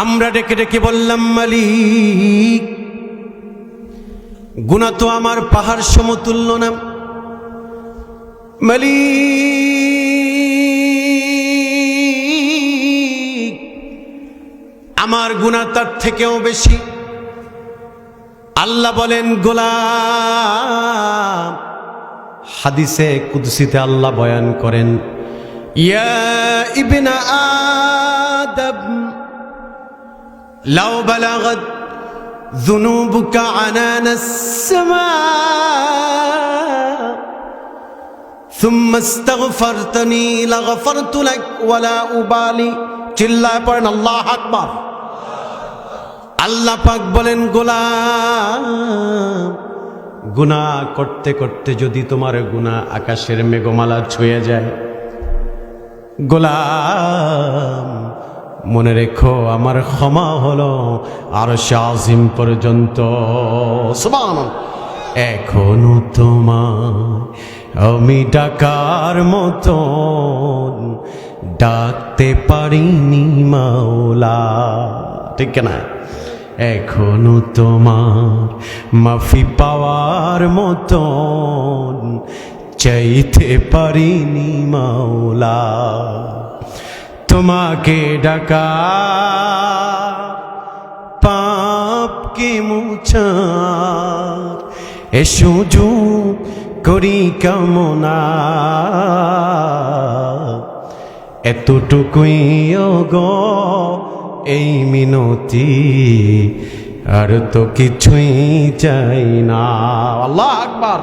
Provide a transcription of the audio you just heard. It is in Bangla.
আমরা ডেকে ডেকে বললাম, মালিক, গুনাহ তো আমার পাহাড় সমতুল্য না। মালিক, আমার গুনাহ তার থেকেও বেশি। আল্লাহ বলেন, গোলাম, হাদিসে কুদসিতে আল্লাহ বয়ান করেন, ইয়া ইবনা আদম লাউ বালাগাত যুনুবুকা আনানাস সামা সুম্মা ইস্তাগফারতানি লাগফারতু লাক ওয়ালা উবালি। চিল্লায় পড়েন আল্লাহু আকবার। আল্লাহ পাক বলেন, গোলাম, গুনাহ করতে করতে যদি তোমার গুনাহ আকাশের মেঘমালা ছুঁয়ে যায়, গোলাম, মনে রেখো আমার ক্ষমা হলো আরশে আজিম পর্যন্ত। সুবহানাল্লাহ। এখনো তোমার আমি ডাকার মতন ডাকতে পারিনি মাওলা। ঠিক না? এখনো তোমার মাফি পাওয়ার মতন চাইতে পারিনি মাওলা। তোমাকে ডাকা পাপকে মুছার এ সুযোগ করি কামনা। এতটুকুই গো এই মিনতি, আর তো কিছুই চাই না। আল্লাহু আকবার।